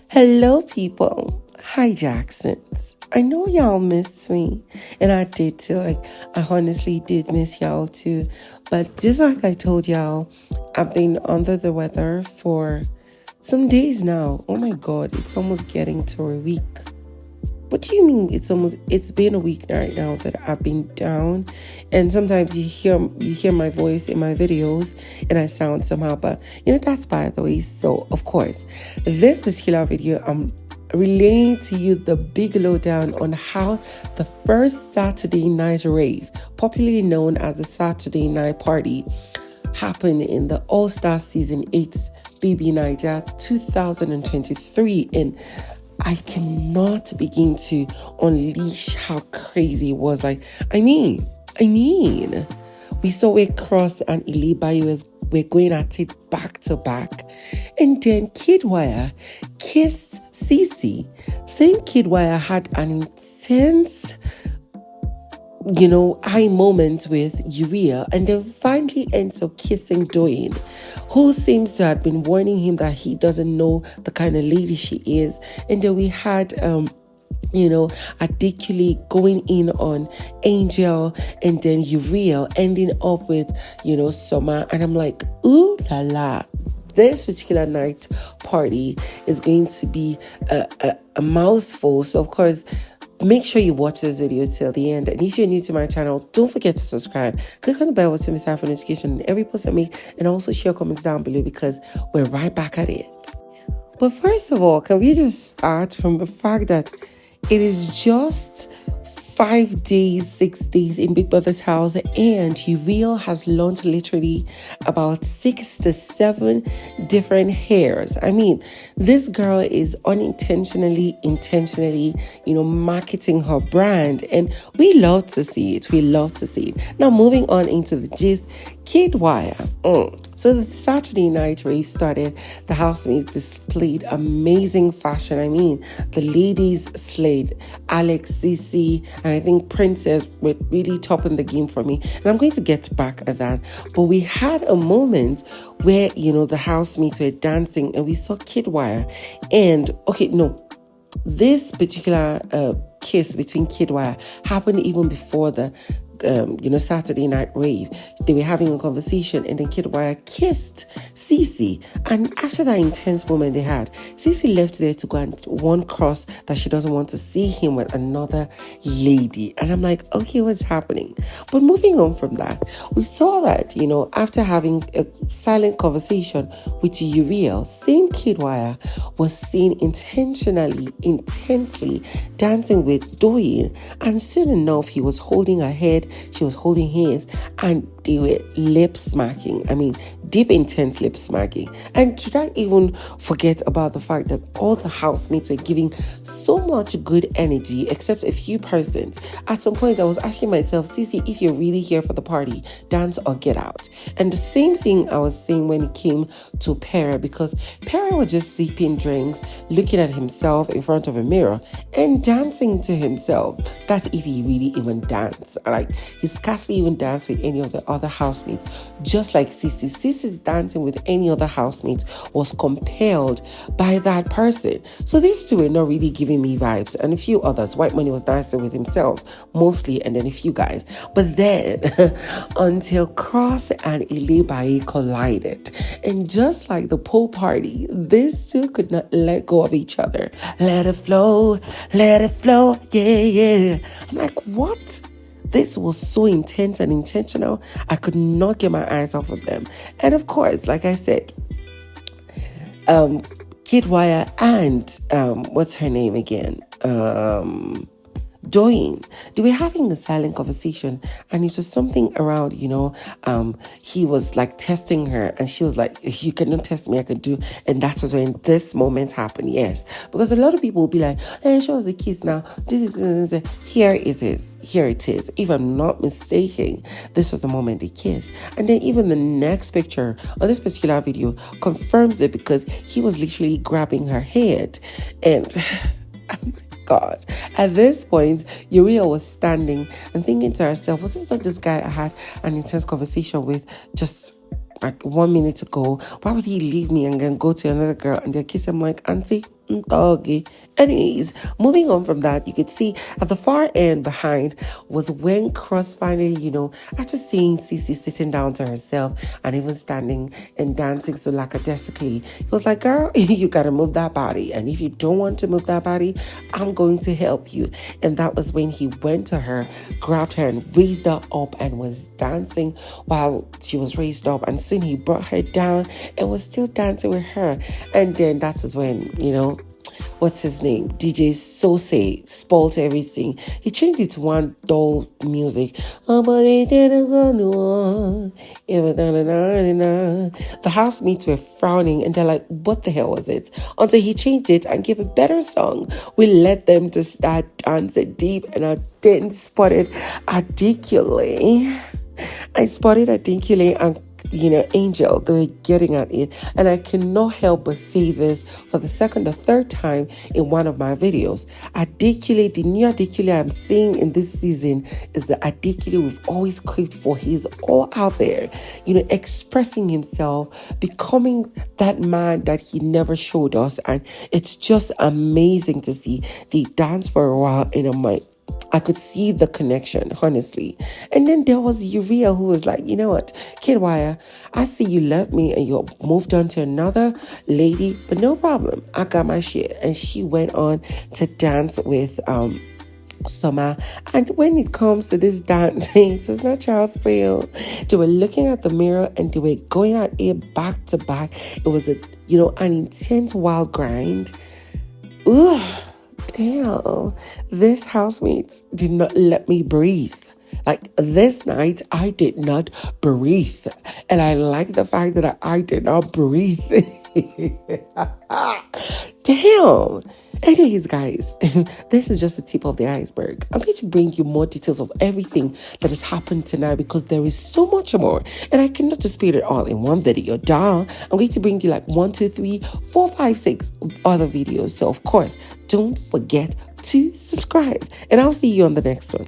Hello, people. Hi, Jacksons. I know y'all miss me, and I did too. I honestly did miss y'all too. But just like I told y'all, I've been under the weather for some days now. Oh my God, it's almost getting to a week. What do you mean it's been a week right now that I've been down, and sometimes you hear my voice in my videos and I sound somehow, but that's by the way. So of course, this particular video I'm relaying to you the big lowdown on how the first Saturday night rave, popularly known as the Saturday night party, happened in the All-Star Season 8 BBNaija 2023, and I cannot begin to unleash how crazy it was. I mean, we saw it Cross and Ilebaye were going at it back to back, and then Kidwaya kissed CeeC, saying Kidwaya had an intense eye moment with Uriel, and then finally ends up kissing Doyin, who seems to have been warning him that he doesn't know the kind of lady she is. And then we had Adekunle going in on Angel, and then Uriel ending up with Summer, and I'm like, ooh la la. This particular night party is going to be a mouthful. So of course, make sure you watch this video till the end. And if you're new to my channel, don't forget to subscribe. Click on the bell to miss out for notification on every post I make, and also share comments down below because we're right back at it. But first of all, can we just start from the fact that it is just 6 days in Big Brother's house, and Uriel has launched literally about 6 to 7 different hairs. I mean, this girl is intentionally, marketing her brand, and we love to see it. Now, moving on into the gist, Kidwaya. So the Saturday night rave started. The housemates displayed amazing fashion. I mean, the ladies slayed. Alex, CeeC, and I think Princess were really topping the game for me. And I'm going to get back at that. But we had a moment where, the housemates were dancing, and we saw Kidwaya. And, this particular kiss between Kidwaya happened even before the Saturday night rave. They were having a conversation, and then Kidwaya kissed CeeC. And after that intense moment they had, CeeC left there to go and warn Cross that she doesn't want to see him with another lady. And I'm like, okay, what's happening? But moving on from that, we saw that, after having a silent conversation with Uriel, same Kidwaya was seen intensely dancing with Doyin, and soon enough he was holding her head, she was holding his, and they were lip smacking. I mean, deep, intense lip smacking. And should I even forget about the fact that all the housemates were giving so much good energy, except a few persons. At some point, I was asking myself, CeeC, if you're really here for the party, dance or get out. And the same thing I was saying when it came to Pere, because Pere was just sipping drinks, looking at himself in front of a mirror, and dancing to himself. That's if he really even danced. Like, he scarcely even danced with any of the other housemates, just like CeeC. CeeC's dancing with any other housemates was compelled by that person. So these two were not really giving me vibes, and a few others. WhiteMoney was dancing with himself mostly, and then a few guys. But then until Cross and Ilebaye collided, and just like the pool party, these two could not let go of each other. Let it flow, yeah. I'm like, what? This was so intense and intentional. I could not get my eyes off of them. And of course, like I said, Kidwaya and what's her name again? Doyin, they were having a silent conversation, and it was something around, he was like testing her, and she was like, you cannot test me, I can do. And that was when this moment happened. Yes, because a lot of people will be like, hey, show us the kiss now. Here it is. If I'm not mistaken, this was the moment they kissed. And then even the next picture on this particular video confirms it, because he was literally grabbing her head. And oh my God. At this point, Uriel was standing and thinking to herself, was this not this guy I had an intense conversation with just like 1 minute ago. Why would he leave me and then go to another girl and they're kissing? I'm like, auntie, doggy. Anyways, moving on from that, you could see at the far end behind was when Cross finally, after seeing CeeC sitting down to herself and even standing and dancing so lackadaisically, he was like, girl, you gotta move that body. And if you don't want to move that body, I'm going to help you. And that was when he went to her, grabbed her and raised her up and was dancing while she was raised up. And soon he brought her down and was still dancing with her. And then that was when, what's his name? DJ CeeC spoiled everything. He changed it to one dull music. The housemates were frowning and they're like, what the hell was it? Until he changed it and gave a better song. We let them to start dancing deep, and I then spotted Adekunle. I spotted Adekunle and Angel, they were getting at it, and I cannot help but say this for the second or third time in one of my videos. Adekunle, the new Adekunle I'm seeing in this season is the Adekunle we've always craved for. He's all out there, expressing himself, becoming that man that he never showed us, and it's just amazing to see. They danced for a while, and I'm like, I could see the connection, honestly. And then there was Uriah, who was like, you know what, Kidwaya, I see you left me and you moved on to another lady, but no problem. I got my shit. And she went on to dance with Summer. And when it comes to this dancing, it was not child's play. They were looking at the mirror and they were going at it back to back. It was an intense wild grind. Ooh. Damn, this housemates did not let me breathe. Like this night, I did not breathe. And I like the fact that I did not breathe. Damn. Anyways, guys, this is just the tip of the iceberg. I'm going to bring you more details of everything that has happened tonight because there is so much more. And I cannot just spit it all in one video. Duh. I'm going to bring you like 1, 2, 3, 4, 5, 6 other videos. So, of course, don't forget to subscribe. And I'll see you on the next one.